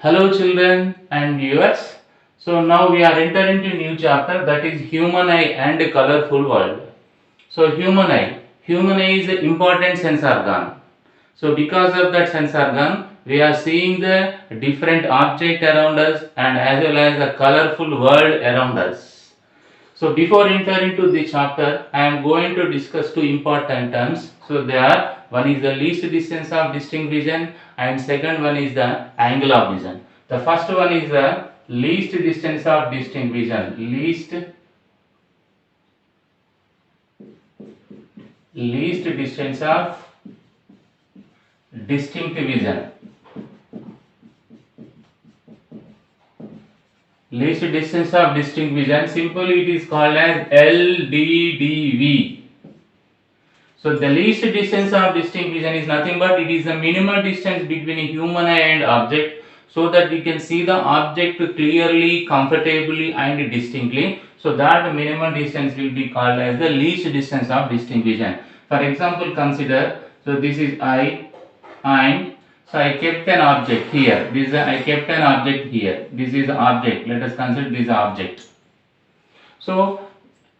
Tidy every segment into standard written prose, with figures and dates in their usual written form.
Hello children and viewers. So now we are entering into new chapter, that is human eye and colorful world. So human eye is an important sense organ. So because of that sense organ, we are seeing the different object around us and as well as the colorful world around us. So before entering into the chapter, I am going to discuss two important terms. So they are, one is the least distance of distinct vision and second one is the angle of vision. The first one is the least distance of distinct vision. Least distance of distinct vision. Least distance of distinct vision, simply it is called as LDDV. So the least distance of distinct vision is nothing but it is the minimal distance between a human eye and object, so that we can see the object clearly, comfortably and distinctly. So that minimum distance will be called as the least distance of distinct vision. For example, consider, so this is eye and so I kept an object here. I kept an object here. This is object. Let us consider this object. So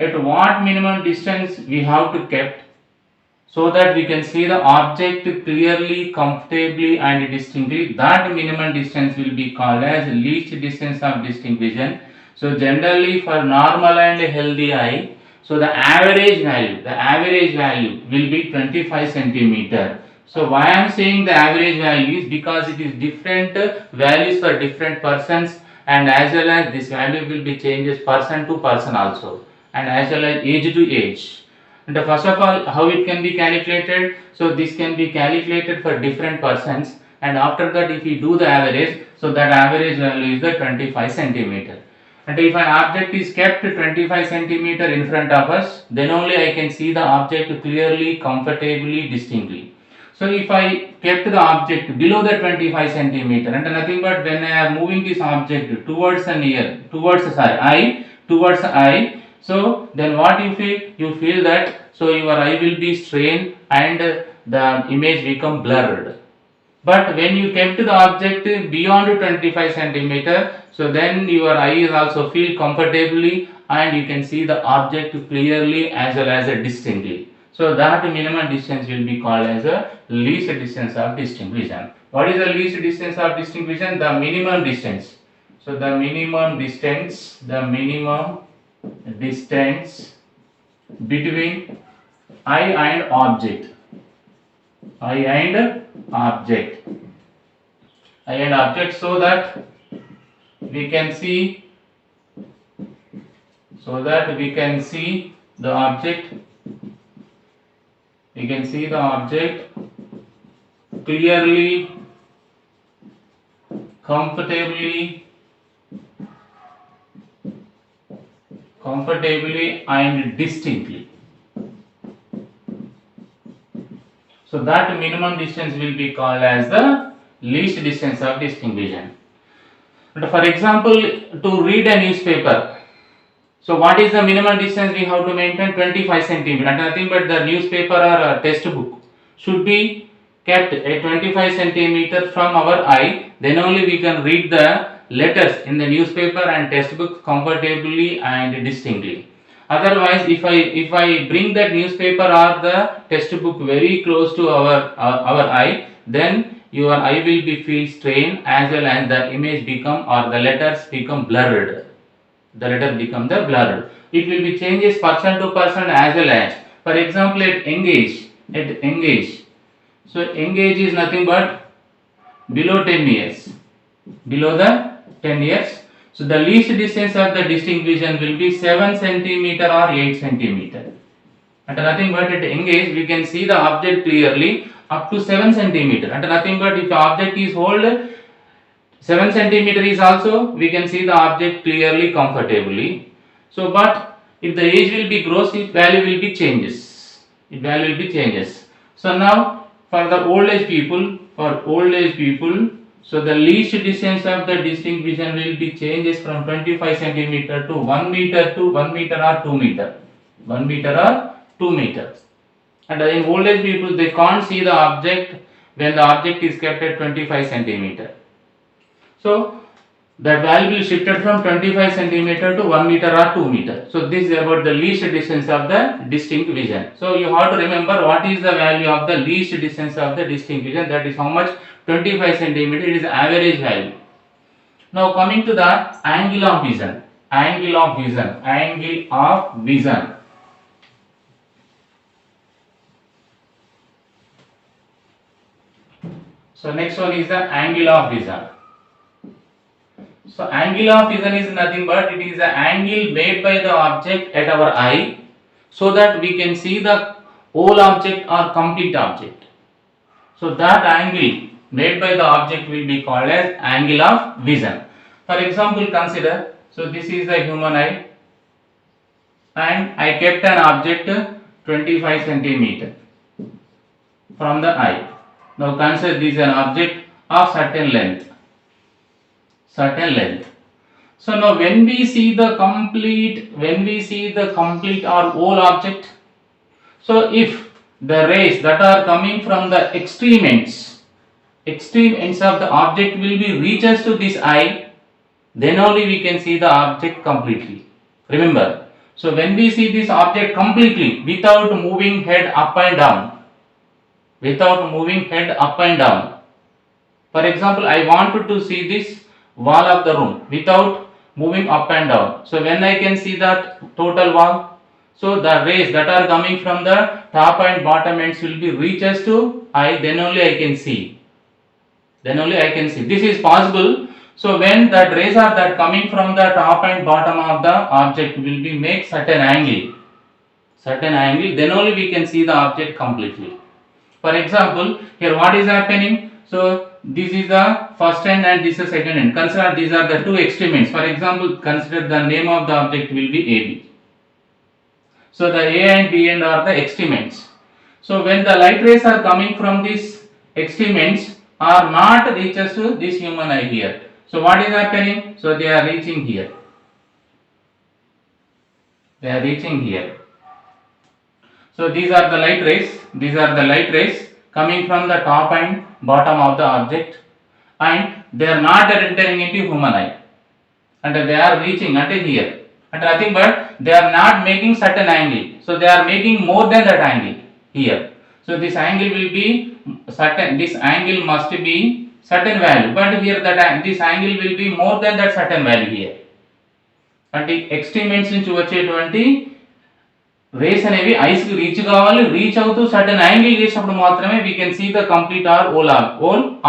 at what minimum distance we have to kept, so that we can see the object clearly, comfortably and distinctly. That minimum distance will be called as least distance of distinct vision. So generally for normal and healthy eye, so the average value will be 25 centimeter. So why I am saying the average value is because it is different values for different persons, and as well as this value will be changes person to person also, and as well as age to age. And first of all, how it can be calculated? So this can be calculated for different persons, and after that if we do the average, so that average value is the 25 centimeter. And if an object is kept 25 centimeter in front of us, then only I can see the object clearly, comfortably, distinctly. So if I kept the object below the 25 centimeter, and nothing but when I am moving this object towards an ear, towards eye, so then what you feel? You feel that so your eye will be strained and the image become blurred. But when you kept the object beyond 25 centimeter, so then your eyes also feel comfortably and you can see the object clearly as well as distinctly. So that minimum distance will be called as a least distance of distinct vision. What is the least distance of distinct vision? The minimum distance. So the minimum distance between eye and object. Eye and object, so that we can see the object, clearly, comfortably and distinctly. So that minimum distance will be called as the least distance of distinct vision. But for example, to read a newspaper, so what is the minimum distance we have to maintain? 25 centimeter. Nothing but the newspaper or textbook should be kept at 25 centimeter from our eye. Then only we can read the letters in the newspaper and textbook comfortably and distinctly. Otherwise, if I bring that newspaper or the textbook very close to our eye, then your eye will be feel strained as well as the image become or the letters become blurred. It will be changes person to person as well as, for example, engage. So engage is nothing but below 10 years. Below the 10 years. So the least distance of the distinct vision will be 7 centimeter or 8 centimeter. And nothing but at engage we can see the object clearly up to 7 centimeter. And nothing but if the object is hold 7 centimeter is also we can see the object clearly, comfortably. So but if the age will be grows, its value will be changes. So now for the old age people, so the least distance of the distinct vision will be changes from 25 centimeter to 1 meter or 2 meter. 1 meter or 2 meters. And in old age people, they can't see the object when the object is kept at 25 centimeter. So that value will shifted from 25 centimeter to 1 meter or 2 meter. So this is about the least distance of the distinct vision. So you have to remember what is the value of the least distance of the distinct vision. That is how much? 25 centimeter. It is average value. Now coming to the angle of vision. Angle of vision. Angle of vision. So next one is the angle of vision. So angle of vision is nothing but it is the angle made by the object at our eye so that we can see the whole object or complete object. So that angle made by the object will be called as angle of vision. For example, consider, so this is the human eye and I kept an object 25 centimeter from the eye. Now consider this is an object of certain length. So now when we see the complete or whole object, so if the rays that are coming from the extreme ends of the object will be reaches to this eye, then only we can see the object completely. Remember, so when we see this object completely without moving head up and down, for example, I wanted to see this wall of the room without moving up and down. So when I can see that total wall, so the rays that are coming from the top and bottom ends will be reaches to eye, then only I can see. This is possible. So when the rays are that coming from the top and bottom of the object will be make certain angle, then only we can see the object completely. For example, here what is happening? So this is the first end and this is second end. Consider these are the two extremities. For example, consider the name of the object will be AB. So the A and B end are the extremities. So when the light rays are coming from these extremities are not reaches to this human eye here. So what is happening? So they are reaching here. So these are the light rays coming from the top and bottom of the object and they are not entering into human eye and they are reaching until here and nothing but they are not making certain angle. So they are making more than that angle here. So this angle will be certain, this angle must be certain value, but here that this angle will be more than that certain value here. అంటే extreme ends నుంచి వచ్చేటువంటి race అనేవి ice కి reach కావాలి, reach అవుతూ certain angle చేసినప్పుడు మాత్రమే we can see the complete or whole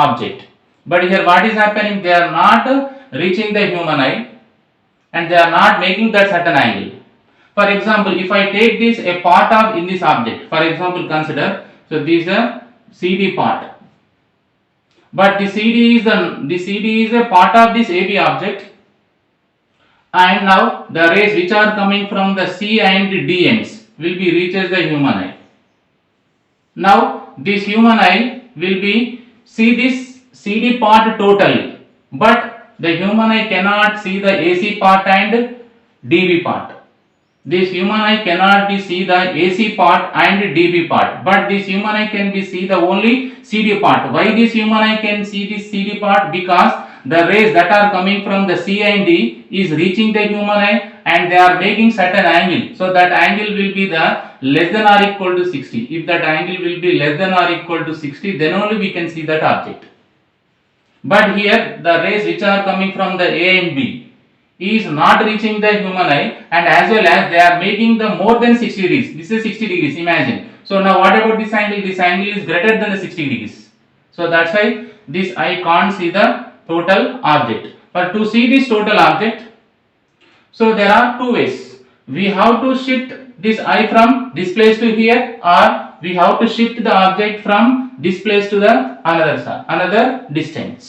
object. But here what is happening, they are not reaching the human eye and they are not making that certain angle. For example, if I take this a part of in this object, for example consider, so this is a CD part, but the CD is a part of this AB object and now the rays which are coming from the C and D ends will be reaches the human eye. Now this human eye will be see this CD part totally, but the human eye cannot see the AC part and DB part. This human eye cannot be see the AC part and DB part, but this human eye can be see the only CD part. Why this human eye can see this CD part? Because the rays that are coming from the C and D is reaching the human eye and they are making certain angle. So that angle will be the less than or equal to 60. If that angle will be less than or equal to 60, then only we can see that object. But here the rays which are coming from the A and B is not reaching the human eye and as well as they are making the more than 60 degrees. This is 60 degrees, imagine. So now what about this angle? This angle is greater than the 60 degrees. So that's why this eye can't see the total object. But to see this total object, so there are two ways. We have to shift this eye from this place to here, or we have to shift the object from this place to the another distance.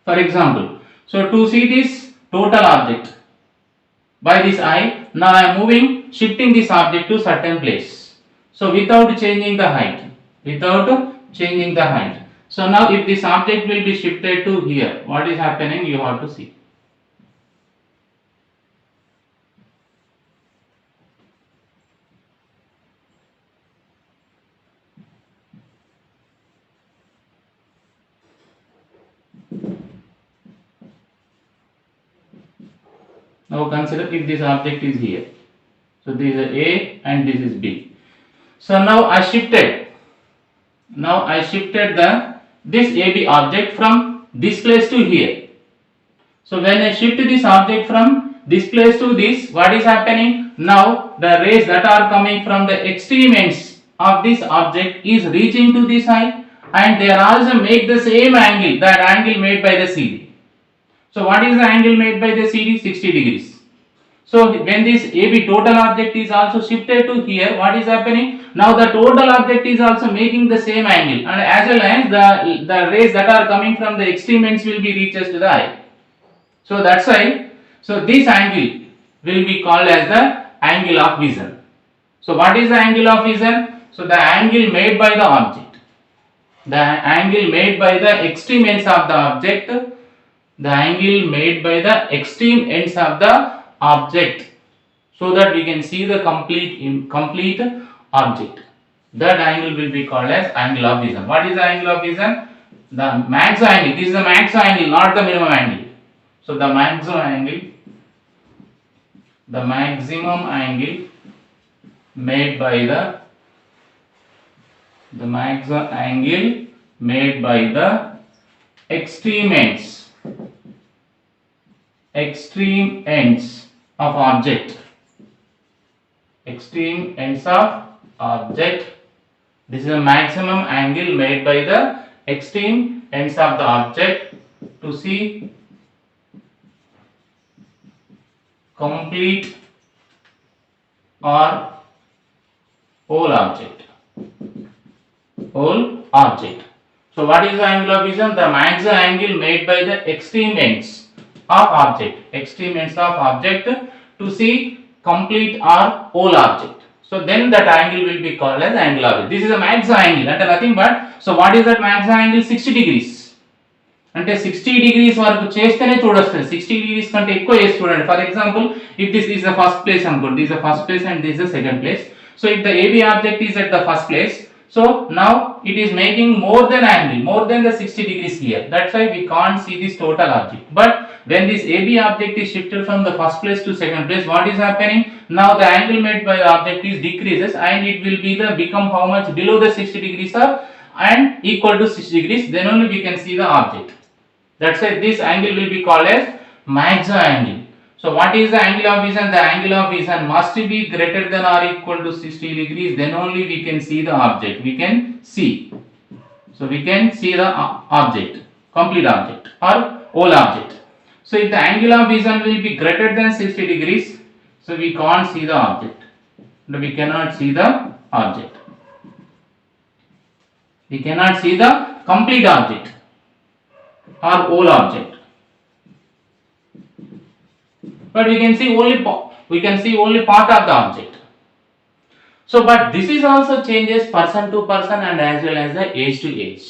For example, so to see this total object by this eye, now I am shifting this object to certain place. So without changing the height. So now if this object will be shifted to here, what is happening you have to see. Now consider if this object is here. So this is A and this is B. So now I shifted this AB object from this place to here. So when I shift this object from this place to this, what is happening? Now the rays that are coming from the extreme ends of this object is reaching to this side, and they are also make the same angle, that angle made by the CD. So what is the angle made by the CD? 60 degrees. So when this AB total object is also shifted to here, what is happening? Now the total object is also making the same angle, and as well as the rays that are coming from the extreme ends will be reaches to the eye. So that's why, so this angle will be called as the angle of vision. So what is the angle of vision? So the angle made by the object, the angle made by the extreme ends of the object, the angle made by the extreme ends of the object, so that we can see the complete object. That angle will be called as angle of vision. What is the angle of vision? The maximum angle. This is the maximum angle, not the minimum angle. So the maximum angle made by the extreme ends of object. Extreme ends of object. This is the maximum angle made by the extreme ends of the object to see complete or whole object. So what is the angle of vision? The maximum angle made by the extreme ends of object to see complete or whole object. So then that angle will be called as angle of vision. This is a maximum angle, and nothing but, so what is that maximum angle? 60 degrees. అంటే 60 degrees వరకు చేస్తేనే చూడొస్తుంది. 60 degrees కంటే ఎక్కువ చేసి చూడండి. For example, if this is the first place అనుకోండి, this is the first place and this is the second place. So if the AB object is at the first place, so now it is making more than the 60 degrees here. That's why we can't see this total object. But when this AB object is shifted from the first place to second place, what is happening? Now the angle made by the object is decreases, and it will become how much? Below the 60 degrees and equal to 60 degrees. Then only we can see the object. That's why this angle will be called as maximum angle. So what is the angle of vision? The angle of vision must be greater than or equal to 60 degrees. Then only we can see the object. We can see. So we can see the object, complete object or whole object. So if the angle of vision will be greater than 60 degrees, so we can't see the object. We cannot see the object. We cannot see the complete object or whole object. But we can see only part of the object. So but this is also changes person to person and as well as the age to age.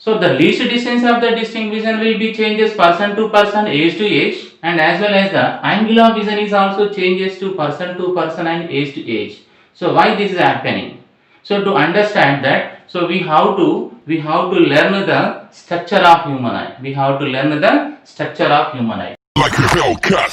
So the least distance of the distinct vision will be changes person to person, age to age, and as well as the angle of vision is also changes to person and age to age. So why this is happening? So to understand that, so we have to learn the structure of human eye. We have to learn the structure of human eye. Like a Hellcat.